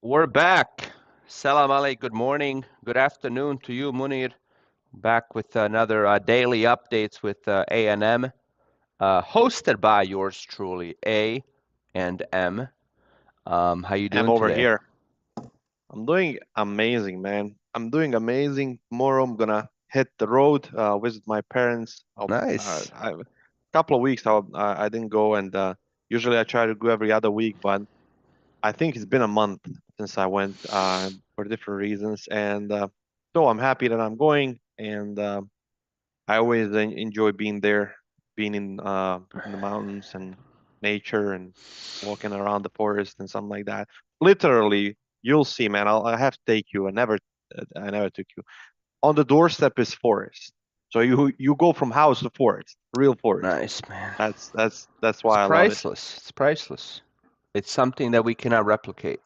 We're back. Salam alaikum. Good morning. Good afternoon to you, Munir. Back with another daily updates with A&M, hosted by yours truly, A and M. How you I'm doing over today? here. I'm doing amazing, man. I'm doing amazing. Tomorrow I'm gonna hit the road, visit my parents. Nice. A couple of weeks I didn't go, and usually I try to go every other week, but I think it's been a month since I went for different reasons, and so I'm happy that I'm going, and I always enjoy being there, being in the mountains and nature and walking around the forest and something like that. Literally, you'll see, man. I have to take you. I never took you. On the doorstep is forest. So you go from house to forest, real forest. Nice, man. That's It's why I love it. priceless. It's priceless. It's something that we cannot replicate.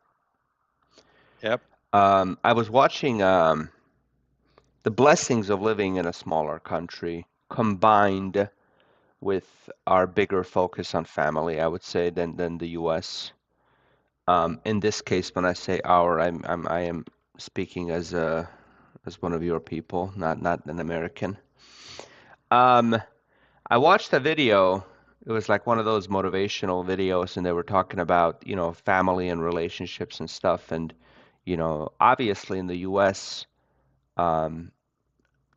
Yep. I was watching the blessings of living in a smaller country combined with our bigger focus on family, I would say, than the US. In this case, when I say our, I am speaking as one of your people, not an American. Um, I watched a video. It was like one of those motivational videos, and they were talking about, family and relationships and stuff. And, obviously in the US, um,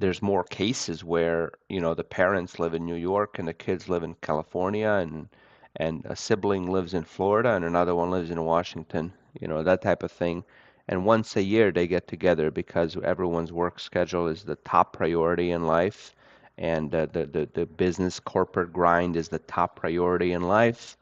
there's more cases where, the parents live in New York and the kids live in California, and a sibling lives in Florida and another one lives in Washington, that type of thing. And once a year they get together because everyone's work schedule is the top priority in life, and the business corporate grind is the top priority in life.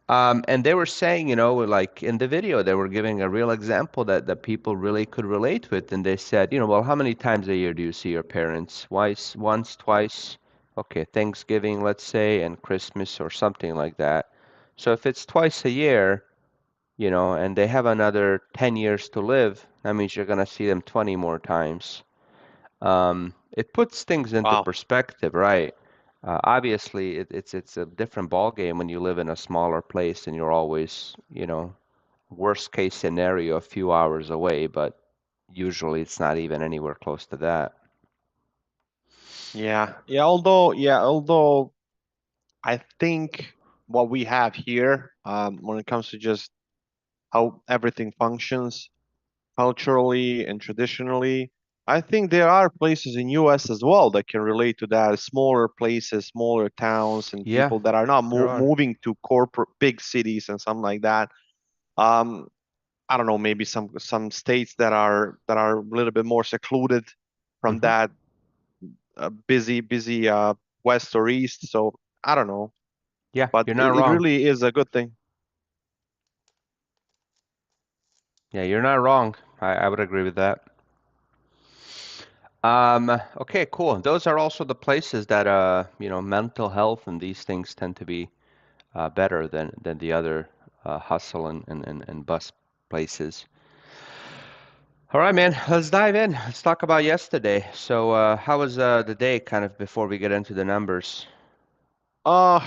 And they were saying, like in the video, they were giving a real example that people really could relate with. And they said, well, how many times a year do you see your parents? Once, twice? Okay, Thanksgiving, let's say, and Christmas or something like that. So if it's twice a year, and they have another 10 years to live, that means you're going to see them 20 more times. It puts things into Wow. perspective, right? Obviously, it's a different ball game when you live in a smaller place and you're always, worst case scenario, a few hours away, but usually it's not even anywhere close to that. Yeah. Although I think what we have here, when it comes to just how everything functions culturally and traditionally. I think there are places in US as well that can relate to that. Smaller places, smaller towns, and Yeah, people that are not there are. moving to corporate big cities and something like that. Um, I don't know, maybe some states that are a little bit more secluded from Hmm. that busy west or east. So I don't know, Yeah, but you're not it wrong. really is a good thing. Yeah, you're not wrong. I would agree with that. Okay, cool. Those are also the places that mental health and these things tend to be better than the other hustle and bus places. All right, man, let's dive in. Let's talk about yesterday. So, how was the day kind of before we get into the numbers? Uh,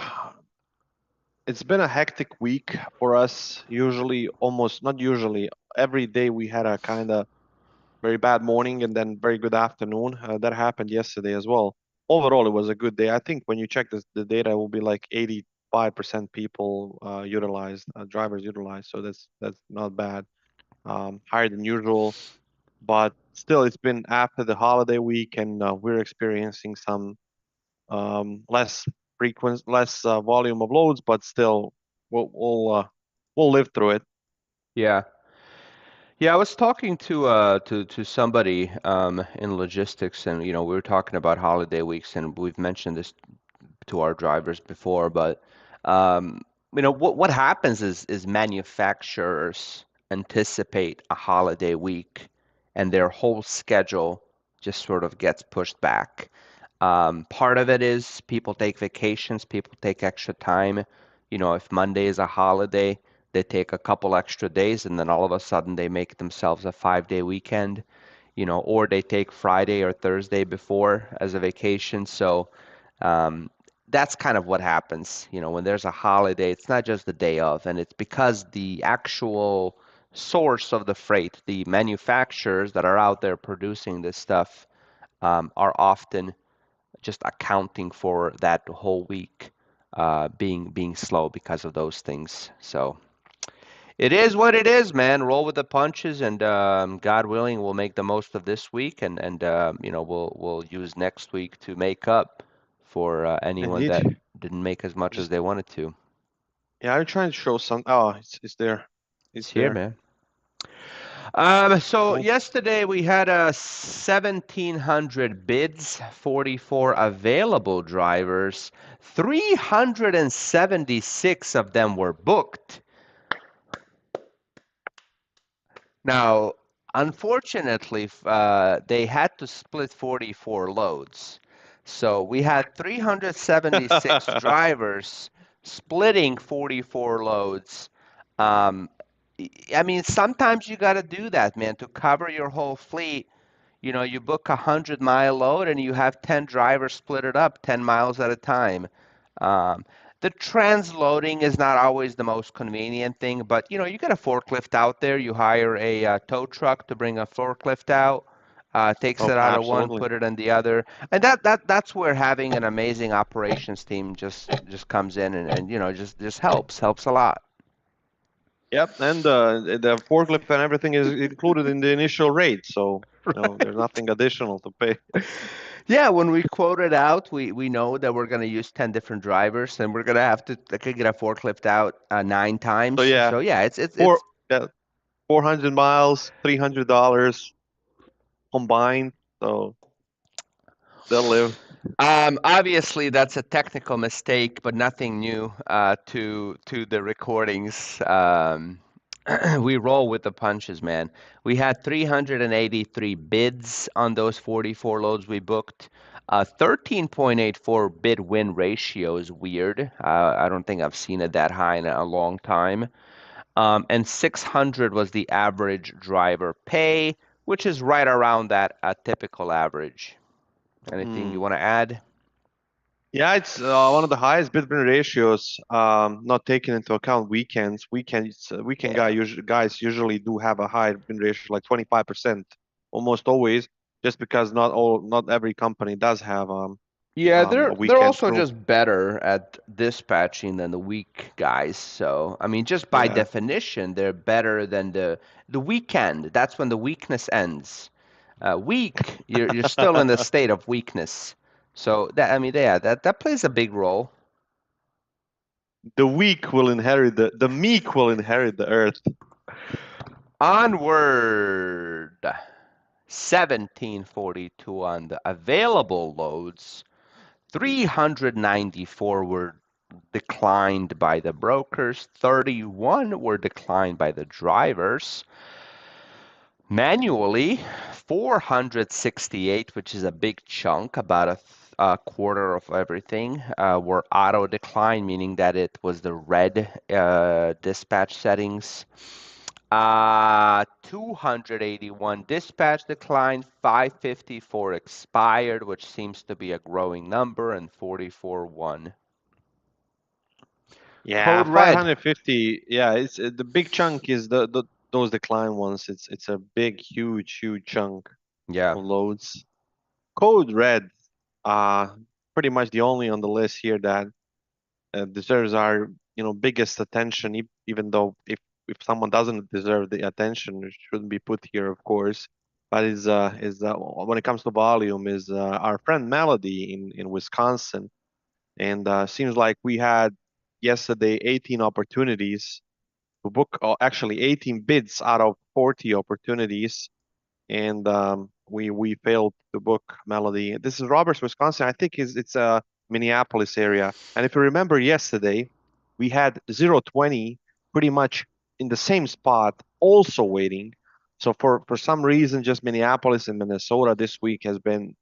it's been a hectic week for us. Usually, almost not usually, every day we had a kind of very bad morning and then very good afternoon. That happened yesterday as well. Overall, it was a good day. I think when you check the data, it will be like 85% people utilized, drivers utilized. So that's not bad. Higher than usual, but still, it's been after the holiday week, and we're experiencing some less volume of loads, but still, we'll live through it. Yeah. Yeah, I was talking to somebody in logistics, and we were talking about holiday weeks, and we've mentioned this to our drivers before, but um, what happens is manufacturers anticipate a holiday week, and their whole schedule just sort of gets pushed back. Part of it is people take vacations, people take extra time. If Monday is a holiday, they take a couple extra days, and then all of a sudden they make themselves a 5-day weekend, or they take Friday or Thursday before as a vacation. So um, that's kind of what happens. When there's a holiday, it's not just the day of, and it's because the actual source of the freight. The manufacturers that are out there producing this stuff are often just accounting for that whole week being slow because of those things. So it is what it is, man. Roll with the punches, and God willing, we'll make the most of this week, and you know we'll use next week to make up for anyone Indeed. that didn't make as much as Just they wanted to. yeah, I'm trying to show some. Oh, it's there. It's It's here, there. man. So Cool. yesterday we had 1,700 bids, 44 available drivers, 376 of them were booked. Now, unfortunately, they had to split 44 loads. So we had 376 drivers splitting 44 loads. Um, I mean, sometimes you got to do that, man, to cover your whole fleet. You know, you book a 100-mile load and you have 10 drivers split it up 10 miles at a time. Um, the transloading is not always the most convenient thing, but you know, you get a forklift out there, you hire a tow truck to bring a forklift out, takes Oh, it out of one, absolutely. put it in the other, and that's where having an amazing operations team just comes in and you know just helps a lot. Yep, and the forklift and everything is included in the initial rate, so there's nothing additional to pay. Yeah, when we quote it out, we know that we're going to use 10 different drivers and we're going to have to like, get a forklift out 9 times. So yeah, So yeah, it's four it's yeah, 400 miles, $300 combined, so they'll live. obviously that's a technical mistake, but nothing new to the recordings. We roll with the punches, man. We had 383 bids on those 44 loads we booked. 13.84 bid win ratio is weird. I don't think I've seen it that high in a long time. And 600 was the average driver pay, which is right around that typical average. Anything you Hmm. want to add? Yeah, it's one of the highest bid-win ratios, not taking into account weekends. Weekend Yeah. guys usually do have a high win ratio, like 25%, almost always, just because not every company does have Yeah, a they're weekend also crew. just better at dispatching than the weak guys. So, I mean, just by Yeah. definition, they're better than the weekend. That's when the weakness ends. Weak, you're still in the state of weakness. So that I mean, yeah, that plays a big role. The weak will inherit the meek will inherit the earth. Onward. 1742 on the available loads. 394 were declined by the brokers, 31 were declined by the drivers. Manually, 468, which is a big chunk, about a quarter of everything, were auto decline, meaning that it was the red dispatch settings. 281 dispatch decline, 554 expired, which seems to be a growing number, and 44 won. Yeah, Code red. 550. Yeah, it's the big chunk is the those decline ones. It's a big, huge chunk Yeah. of loads. Code red, uh, pretty much the only on the list here that deserves our biggest attention. Even though if someone doesn't deserve the attention, it shouldn't be put here, of course. But is when it comes to volume, is our friend Melody in Wisconsin, and seems like we had yesterday 18 opportunities to book, actually 18 bids out of 40 opportunities, and we failed to book Melody. This is Roberts, Wisconsin. I think it's a Minneapolis area. And if you remember yesterday, we had 020 pretty much in the same spot, also waiting. So for some reason, just Minneapolis and Minnesota this week has been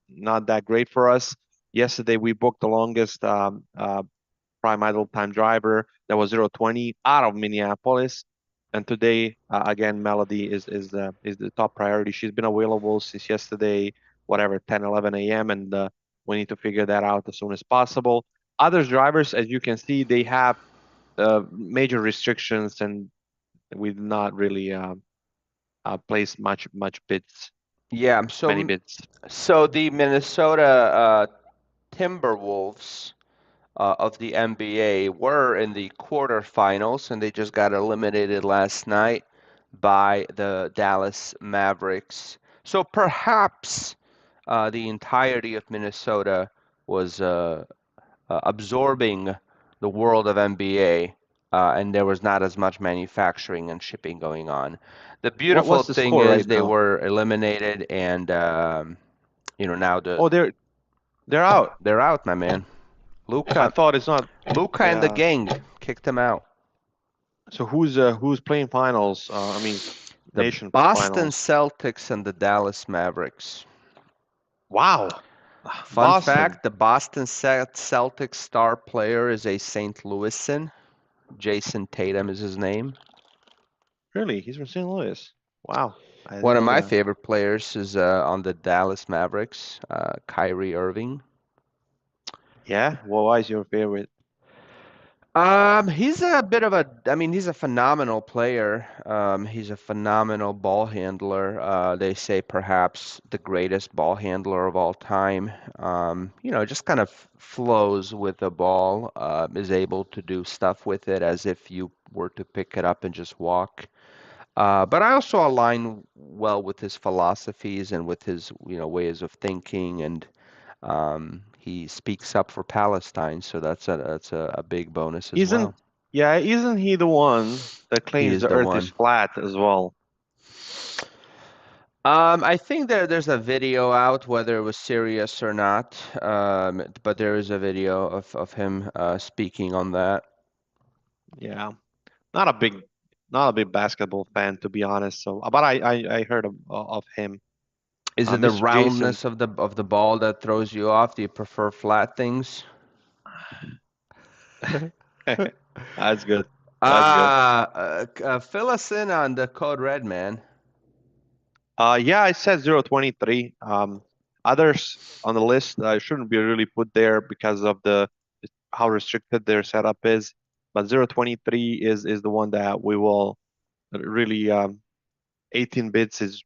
not that great for us. Yesterday we booked the longest prime idle time driver that was 020 out of Minneapolis. And today, again, Melody is the top priority. She's been available since yesterday, whatever, 10, 11 a.m. And we need to figure that out as soon as possible. Other drivers, as you can see, they have major restrictions and We did not really place much bids, Yeah, many bids. so the Minnesota Timberwolves of the NBA were in the quarterfinals, and they just got eliminated last night by the Dallas Mavericks. So perhaps the entirety of Minnesota was absorbing the world of NBA, and there was not as much manufacturing and shipping going on. The beautiful What's the thing score right is they now? were eliminated, and now Oh, they're out. they're out, my man. I Luca, thought it's not. Luca and the Yeah. gang kicked him out. So who's playing finals? I mean, The nation Boston finals. Celtics and the Dallas Mavericks. Wow. Fun Boston. fact, the Boston Celtics star player is a St. Louisan. Jason Tatum is his name. Really? He's from St. Louis. Wow. I didn't One of know my that. favorite players is on the Dallas Mavericks, Kyrie Irving. Yeah. Well, why is your favorite? He's a bit of I mean, he's a phenomenal player. He's a phenomenal ball handler. They say perhaps the greatest ball handler of all time. Just kind of flows with the ball, is able to do stuff with it as if you were to pick it up and just walk. But I also align well with his philosophies and with his, ways of thinking, and he speaks up for Palestine, so that's a big bonus as Isn't well. yeah, isn't he the one that He claims is the the Earth is one. flat as well? I think there's a video out, whether it was serious or not, but there is a video of him speaking on that. Yeah. Not a big not a big basketball fan to be honest. So, but I heard of him. Is it the Mr. Jason. roundness of the ball that throws you off? Do you prefer flat things? That's good. That's good. Fill us in on the code red, man. Yeah, I said 023. Others on the list shouldn't be really put there because of the how restricted their setup is. But 023 is the one that we will really 18 bits is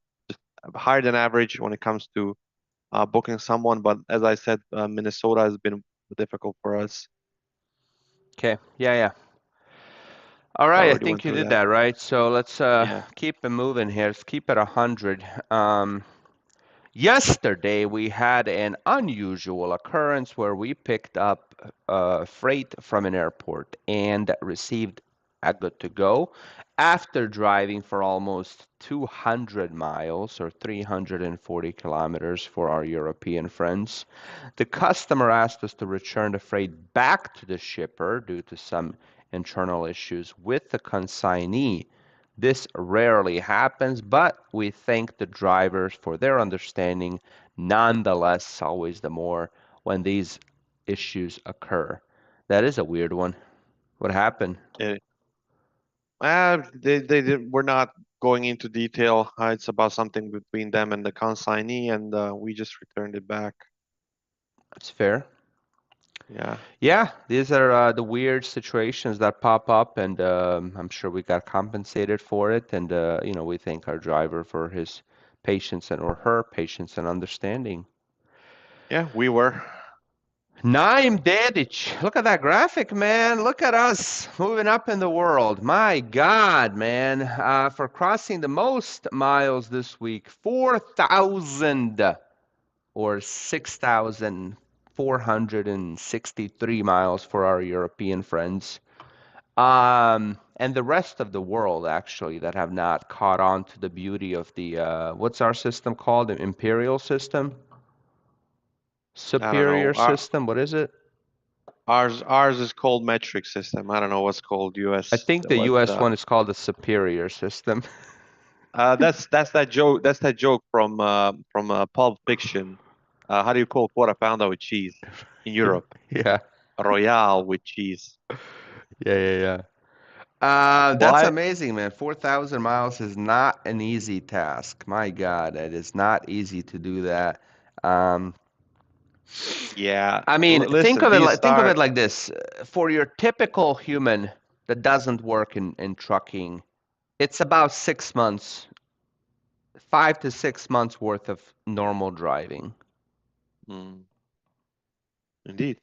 higher than average when it comes to booking someone. But as I said, Minnesota has been difficult for us. Okay, yeah, yeah. All I right, I already think went you through did that. that, right? So let's Yeah. keep it moving here. Let's keep it 100. Yesterday, we had an unusual occurrence where we picked up freight from an airport and received a good to go after driving for almost 200 miles or 340 kilometers for our European friends. The customer asked us to return the freight back to the shipper due to some internal issues with the consignee. This rarely happens, but we thank the drivers for their understanding. Nonetheless, always the more when these issues occur. That is a weird one. What happened? It, we're not going into detail. It's about something between them and the consignee, and we just returned it back. It's fair. Yeah. Yeah, these are the weird situations that pop up, and I'm sure we got compensated for it. And we thank our driver for his patience and or her patience and understanding. Yeah, we were. Naim Dedic. Look at that graphic, man. Look at us moving up in the world. My God, man. For crossing the most miles this week, 4,000 or 6,463 miles for our European friends. And the rest of the world, actually, that have not caught on to the beauty of the, what's our system called? The imperial system? I don't know. Superior system? What is it? Ours is called metric system. I don't know what's called I US. think the What US one is called the superior system. that's that joke. That's that joke from Pulp Fiction. How do you call quarter pounder with cheese in Europe? Yeah, Royale with cheese. yeah, yeah, yeah. Well, That's amazing, man. 4,000 miles is not an easy task. My God, it is not easy to do that. Um, yeah. I mean, Listen, think of it like this. For your typical human that doesn't work in trucking, It's about 6 months, 5 to 6 months worth of normal driving. Mm, indeed,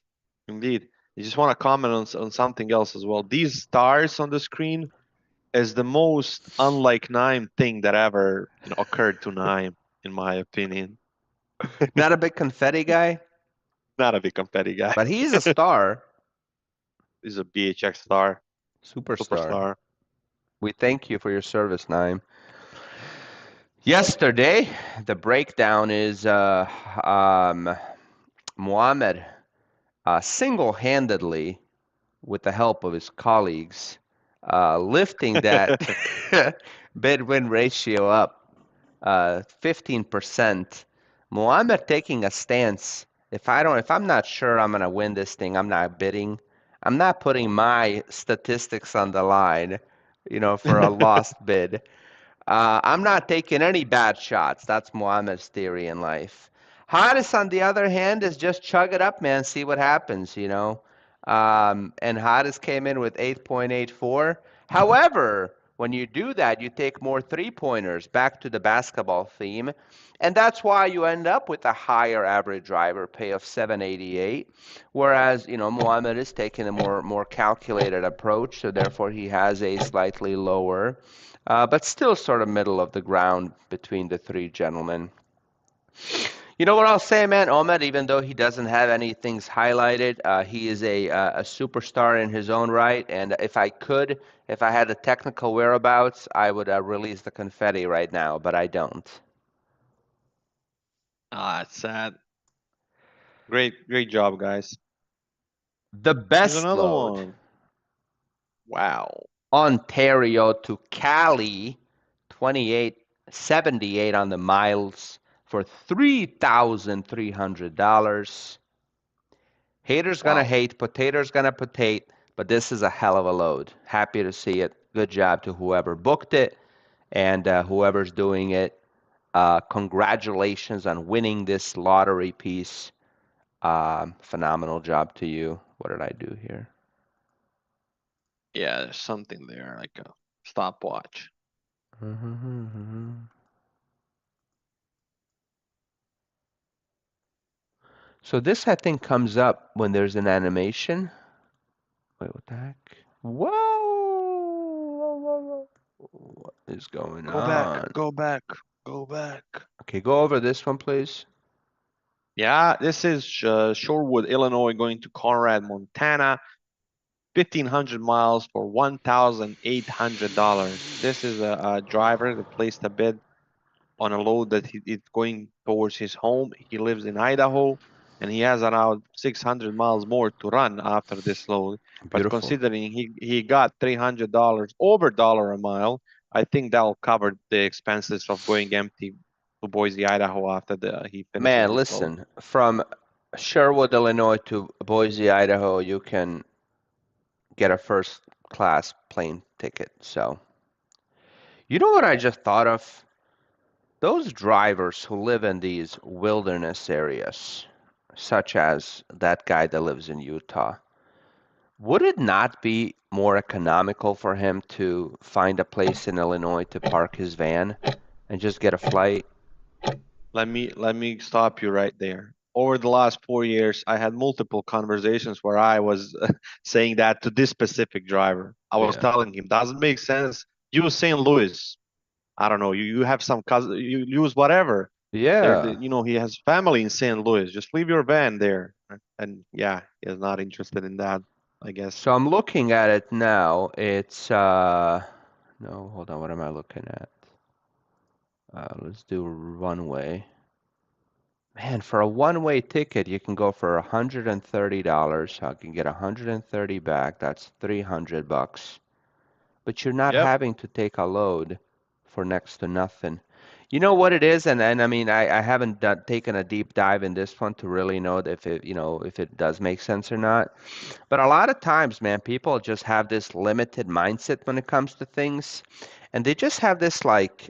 indeed. I just want to comment on something else as well. These stars on the screen is the most unlike Naim thing that ever occurred to Naim, in my opinion. Not a big confetti guy, Not a big confetti guy. but he's a star, He's a BHX star, superstar. superstar. We thank you for your service, Naim. Yesterday, the breakdown is Mohammed single-handedly, with the help of his colleagues, lifting that bid-win ratio up 15%. Mohammed taking a stance. If I'm not sure I'm gonna win this thing, I'm not bidding. I'm not putting my statistics on the line, for a lost bid. I'm not taking any bad shots. That's Mohammed's theory in life. Haris, on the other hand, is just chug it up, man. See what happens. And Haris came in with 8.84. However, when you do that, you take more three-pointers, back to the basketball theme. And that's why you end up with a higher average driver pay of 788. Whereas, Mohammed is taking a more calculated approach, so therefore he has a slightly lower, but still sort of middle of the ground between the three gentlemen. You know what I'll say, man? Ahmed, even though he doesn't have any things highlighted, he is a superstar in his own right. And if I had the technical whereabouts, I would release the confetti right now, but I don't. Ah, it's sad. Great job, guys. The Here's best another load, one. Wow. Ontario to Cali, 2878 on the miles for $3,300. Haters gonna Wow. hate, potatoes gonna potate, but this is a hell of a load. Happy to see it. Good job to whoever booked it and whoever's doing it. Congratulations on winning this lottery piece. Phenomenal job to you. What did I do here? Yeah, there's something there, like a stopwatch. So this, I think, comes up when there's an animation. Wait, what the heck? Whoa! What is going Go back, on? go back, go back. Okay, go over this one, please. Yeah, this is Shorewood, Illinois, going to Conrad, Montana. 1,500 miles for $1,800. This is a driver that placed a bid on a load that is going towards his home. He lives in Idaho, and he has around 600 miles more to run after this load. But Beautiful. considering he got $300 over dollar a mile, I think that'll cover the expenses of going empty to Boise, Idaho after he finishes Man, this load. listen, from Sherwood, Illinois to Boise, Idaho, you can get a first class plane ticket. So, you know what I just thought of? Those drivers who live in these wilderness areas, such as that guy that lives in Utah, would it not be more economical for him to find a place in Illinois to park his van and just get a flight? Let me stop you right there. Over the last 4 years, I had multiple conversations where I was saying that to this specific driver. I was Yeah. telling him, doesn't make sense. Use St. Louis. I don't know. You have some cousin. You use whatever. Yeah. He has family in St. Louis. Just leave your van there. And yeah, he is not interested in that, I guess. So I'm looking at it now. It's no, hold on, what am I looking at? Let's do one way. Man, for a one-way ticket, you can go for $130. I can get 130 back. That's 300 bucks. But you're not Yep. having to take a load for next to nothing. You know what it is, and I mean, I haven't taken a deep dive in this one to really know if it does make sense or not. But a lot of times, man, people just have this limited mindset when it comes to things. And they just have this like,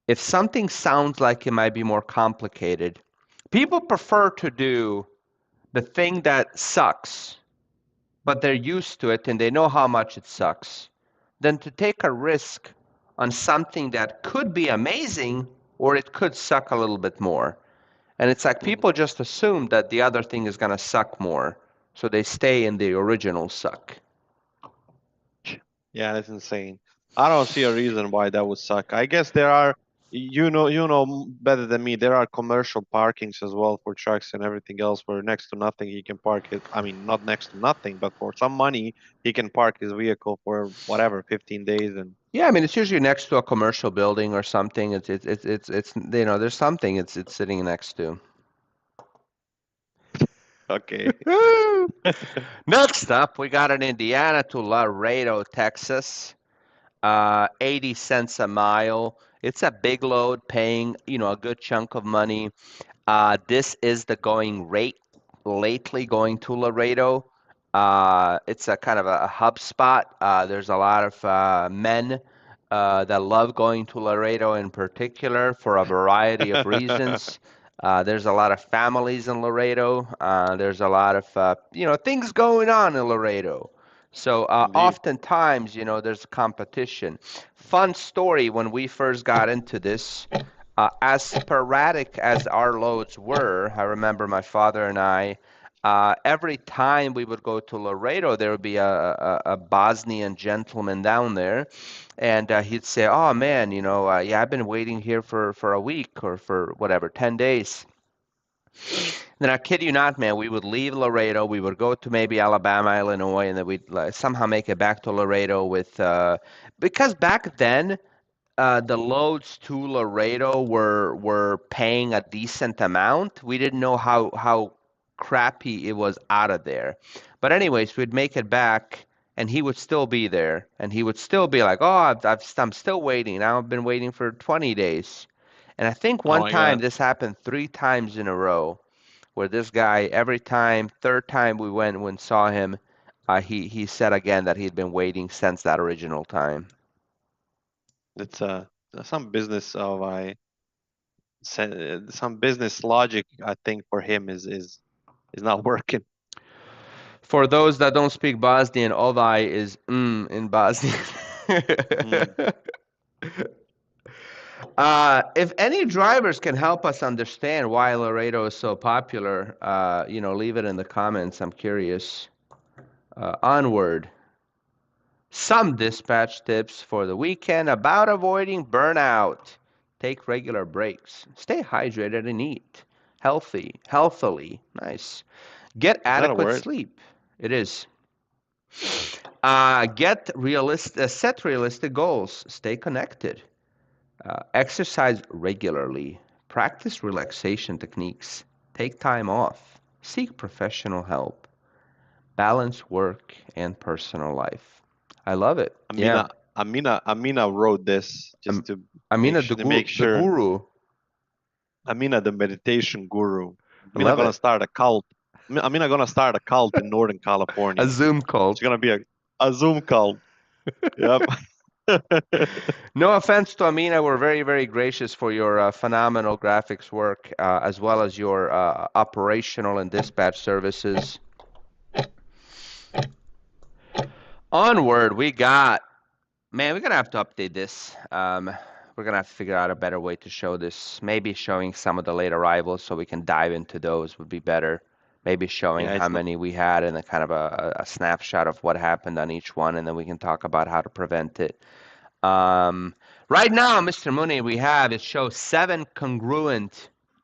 if something sounds like it might be more complicated, people prefer to do the thing that sucks, but they're used to it and they know how much it sucks, than to take a risk on something that could be amazing or it could suck a little bit more. And it's like Mhm. people just assume that the other thing is going to suck more. So they stay in the original suck. Yeah, that's insane. I don't see a reason why that would suck. I guess there are, better than me. There are commercial parkings as well for trucks and everything else where next to nothing he can park it. I mean, not next to nothing, but for some money he can park his vehicle for whatever 15 days and Yeah, I mean it's usually next to a commercial building or something. It's there's something it's sitting next to. okay. Next up, we got in Indiana to Laredo, Texas. 80 cents a mile. It's a big load, paying a good chunk of money. This is the going rate lately going to Laredo. It's a kind of a hub spot. There's a lot of men that love going to Laredo in particular for a variety of reasons. There's a lot of families in Laredo. There's a lot of things going on in Laredo. So Indeed. oftentimes, there's a competition. Fun story when we first got into this. As sporadic as our loads were, I remember my father and I, every time we would go to Laredo, there would be a Bosnian gentleman down there, and he'd say, "Oh man, yeah, I've been waiting here for a week or for whatever, 10 days." Then I kid you not, man, we would leave Laredo, we would go to maybe Alabama, Illinois, and then we'd somehow make it back to Laredo with, because back then the loads to Laredo were paying a decent amount. We didn't know how crappy it was out of there. But anyways, we'd make it back, and he would still be there, and he would still be like, "Oh, I'm still waiting. Now I've been waiting for 20 days." And I think Oh one my time God. this happened 3 times in a row, where this guy every time, third time we went and saw him, he said again that he'd been waiting since that original time. It's some business of some business logic I think for him is not working. For those that don't speak Bosnian, ovaj is in Bosnian. Mm. If any drivers can help us understand why Laredo is so popular, leave it in the comments. I'm curious. Onward. Some dispatch tips for the weekend about avoiding burnout. Take regular breaks. Stay hydrated and eat healthily. Nice. Get Is that a adequate word? sleep. It is. Set realistic goals. Stay connected. Exercise regularly. Practice relaxation techniques. Take time off. Seek professional help. Balance work and personal life. I love it. Yeah. Amina Amina wrote this Um, just to Amina, the make the sure. guru. Amina, the meditation guru. I Amina love gonna it. start a cult. Amina gonna start a cult in Northern A California. Zoom It's cult. gonna be a Zoom cult. Yep. No offense to Amina, we're very, very gracious for your phenomenal graphics work, as well as your operational and dispatch services. Onward, man, we're gonna have to update this. We're gonna have to figure out a better way to show this. Maybe showing some of the late arrivals so we can dive into those would be better. Maybe showing Yeah, how it's not. many we had and a kind of a snapshot of what happened on each one, and then we can talk about how to prevent it. Um, right now, Mr. Mooney, it shows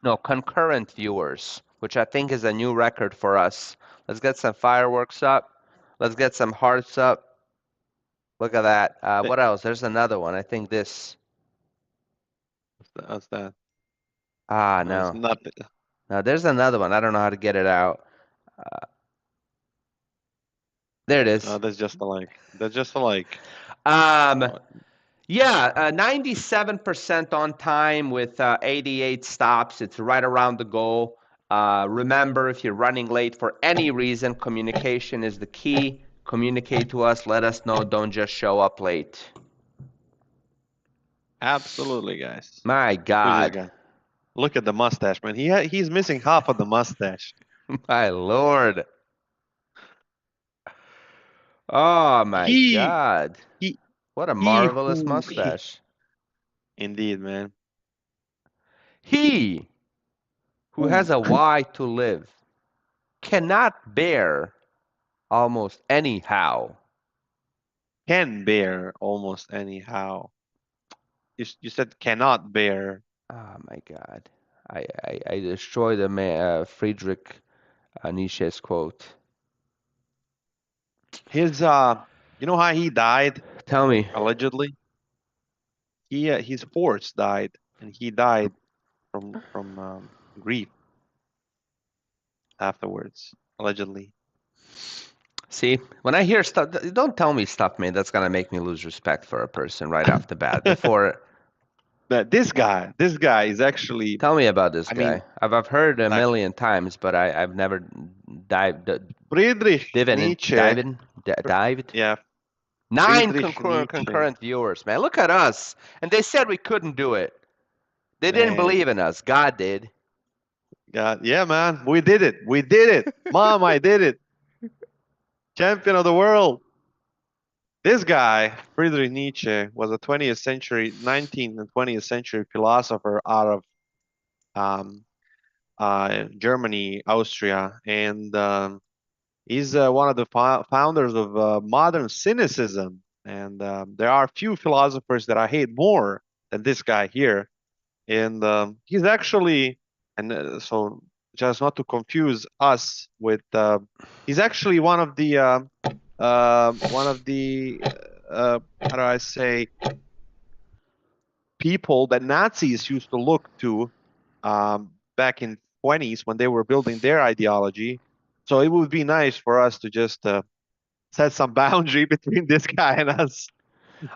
no, concurrent viewers, which I think is a new record for us. Let's get some fireworks up. Let's get some hearts up. Look at that. th- What else? There's another one. I think this. That's that. No, it's No. nothing. No, there's another one. I don't know how to get it out. Uh, there it is. That's just a like. That's just a like. Um, Uh, yeah, 97% on time with 88 stops. It's right around the goal. Remember, if you're running late for any reason, communication is the key. Communicate to us. Let us know. Don't just show up late. Absolutely, guys. My Look at this God. guy. Look at the mustache, man. He's missing half of the mustache. My Lord. Oh, my He God. he What a he marvelous who he mustache. Indeed, man. He who Who has a why to live cannot bear almost anyhow. can bear almost anyhow? You said cannot bear. Oh my God. I destroy the Friedrich Nietzsche's quote. His you know how he died Tell me. allegedly? His horse died, and he died from grief afterwards, allegedly. See, when I hear stuff, don't tell me stuff, man. That's gonna make me lose respect for a person right off the bat. Before, But this guy is actually, tell me about this I mean, guy. I've heard a like million times, but I've never dived Friedrich Nietzsche. dived. Yeah, Nine Friedrich Nietzsche. concurrent viewers, man. Look at us, and they said we couldn't do it. They didn't Man, believe in us. God did. God, yeah, man, we did it. We did it. Mom, I did it. Champion of the world. This guy, Friedrich Nietzsche, was a 20th century, 19th and 20th century philosopher out of um, Germany, Austria, and he's one of the founders of modern cynicism. And there are few philosophers that I hate more than this guy here. And he's actually, and so just not to confuse us with, he's actually one of the how do I say, people that Nazis used to look to back in 20s when they were building their ideology. So it would be nice for us to just set some boundary between this guy and us.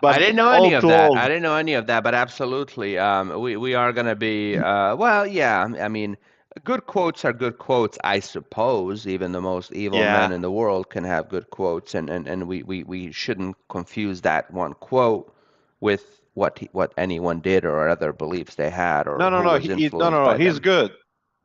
I But didn't know any all of too that. old. I didn't know any of that, but absolutely, we are gonna be well, yeah. I mean, good quotes are good quotes, I suppose. Even the most evil men Yeah. in the world can have good quotes, and we shouldn't confuse that one quote with what anyone did or other beliefs they had or No, no, who no. was No, influenced no, no. by He's them. good.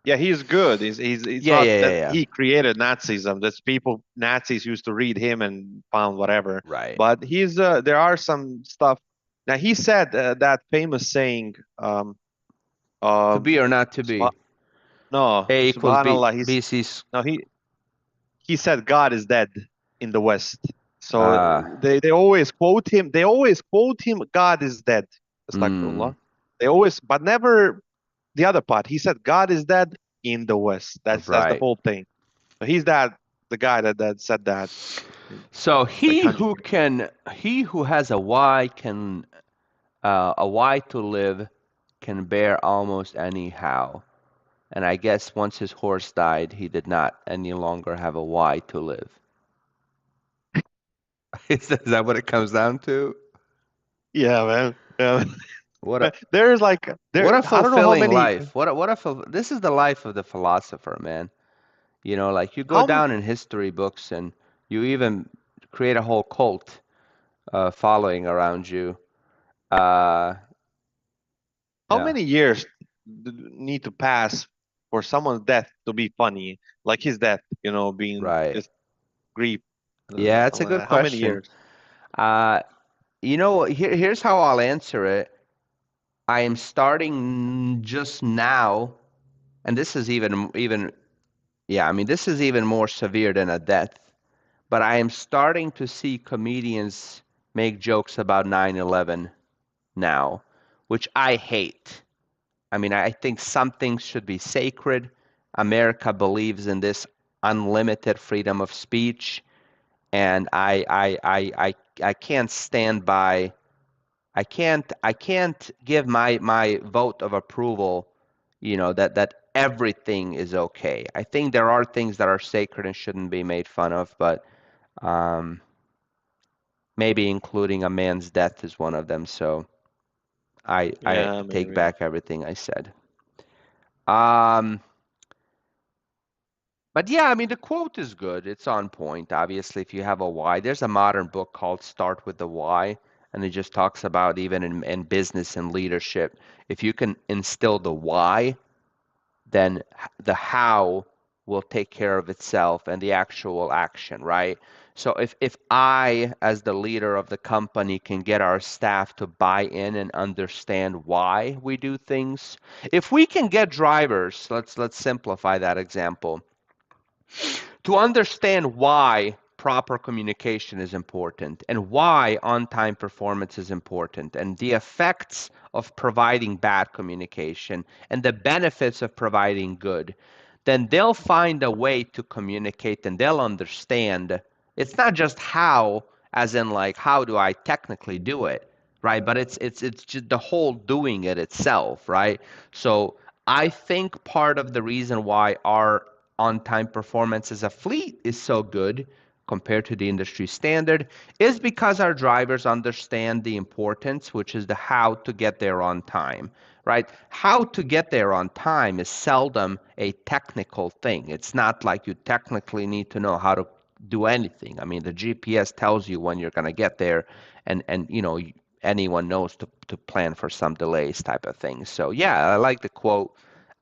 Yeah, he's good. He's it's Yeah, not yeah, yeah, that yeah. he created Nazism. That's people Nazis used to read him and found whatever. Right. But he's there are some stuff. Now he said that famous saying, To um, be or not to subha- be. no, A equals B. subhanallah. B C. No, he said God is dead in the West. So Uh, they always quote him. They always quote him. God is dead. mm, Astaghfirullah. They always, but never the other part. He said God is dead in the West. That's the right. whole thing. So he's the guy that said that. So The country. he who has a why can a why to live can bear almost anyhow. And I guess once his horse died, he did not any longer have a why to live. Is that what it comes down to? Yeah, man. Yeah. What a But there's like what there. a I don't know how fulfilling many. life. This is the life of the philosopher, man. You know, like you go How down in history books and you even create a whole cult following around you. Uh, how yeah, many years need to pass for someone's death to be funny? Like his death, being right. just grief. Yeah, it's a Something like good that. How many question. years? Uh, here's how I'll answer it. I am starting just now, and this is yeah, I mean, this is even more severe than a death, but I am starting to see comedians make jokes about 9/11 now, which I hate. I mean, I think some things should be sacred. America believes in this unlimited freedom of speech, and I can't stand by. I can't give my vote of approval, that everything is okay. I think there are things that are sacred and shouldn't be made fun of, but um, maybe including a man's death is one of them. So I Yeah, take maybe. back everything I said. Um, but yeah, I mean the quote is good. It's on point. Obviously, if you have a why, there's a modern book called Start with the Why, and it just talks about even in business and leadership, if you can instill the why, then the how will take care of itself and the actual action, right? So if I, as the leader of the company, can get our staff to buy in and understand why we do things, if we can get drivers, let's simplify that example, to understand why proper communication is important and why on-time performance is important and the effects of providing bad communication and the benefits of providing good, then they'll find a way to communicate and they'll understand it's not just how, as in like how do I technically do it, right? But it's just the whole doing it itself, right? So I think part of the reason why our on-time performance as a fleet is so good compared to the industry standard is because our drivers understand the importance, which is the how to get there on time, right? How to get there on time is seldom a technical thing. It's not like you technically need to know how to do anything. I mean, the GPS tells you when you're going to get there, and anyone knows to plan for some delays type of thing. So yeah, I like the quote.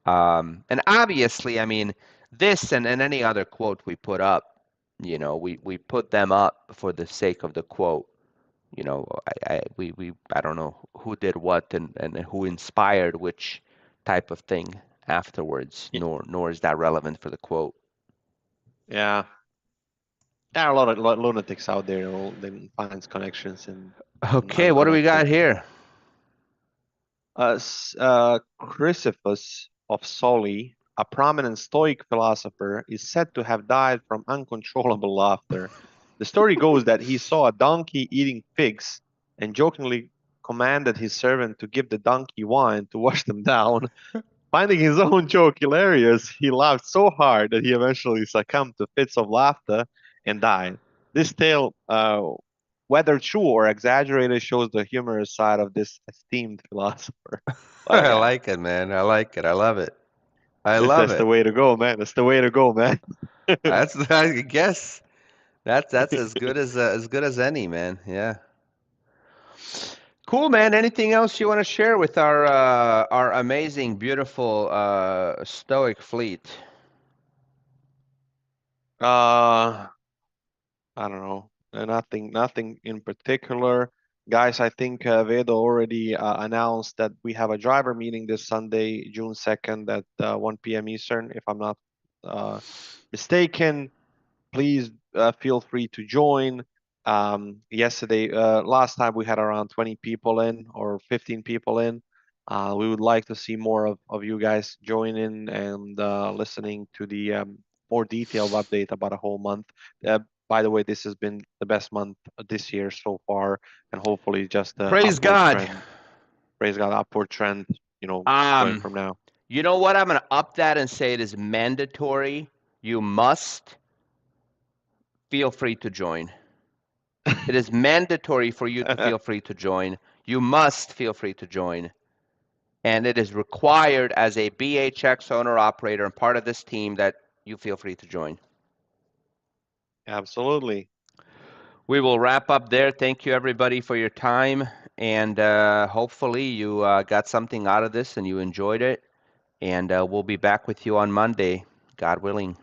And obviously, I mean, this and any other quote we put up, we put them up for the sake of the quote. I don't know who did what and who inspired which type of thing afterwards, Y- nor is that relevant for the quote. Yeah, there are a lot of lunatics out there who then finds connections in Okay, what do we unconnected. got here? Chrysippus of Soli, a prominent Stoic philosopher, is said to have died from uncontrollable laughter. The story goes that he saw a donkey eating figs and jokingly commanded his servant to give the donkey wine to wash them down. Finding his own joke hilarious, he laughed so hard that he eventually succumbed to fits of laughter and died. This tale, whether true or exaggerated, shows the humorous side of this esteemed philosopher. But I yeah, like it, man. I like it. I love it. I love that's the it. way to go, man. That's the way to go, man. I guess that's as good as any, man. Yeah. Cool, man. Anything else you want to share with our amazing, beautiful stoic fleet? uh, I don't know. Nothing in particular. Guys, I think Vedo already announced that we have a driver meeting this Sunday, June 2nd at 1 p.m. Eastern, if I'm not uh, mistaken. Please feel free to join. Last time we had around 20 people in or 15 people in. We would like to see more of you guys join in and listening to the more detailed update about a whole month. By the way, this has been the best month this year so far, and hopefully just the Praise upward God. trend. Praise God, upward trend. Going Um, from now. you know what? I'm gonna up that and say it is mandatory. You must feel free to join. It is mandatory for you to feel free to join. You must feel free to join. And it is required as a BHX owner operator and part of this team that you feel free to join. Absolutely. We will wrap up there. Thank you, everybody, for your time. And hopefully, you got something out of this and you enjoyed it. And we'll be back with you on Monday, God willing.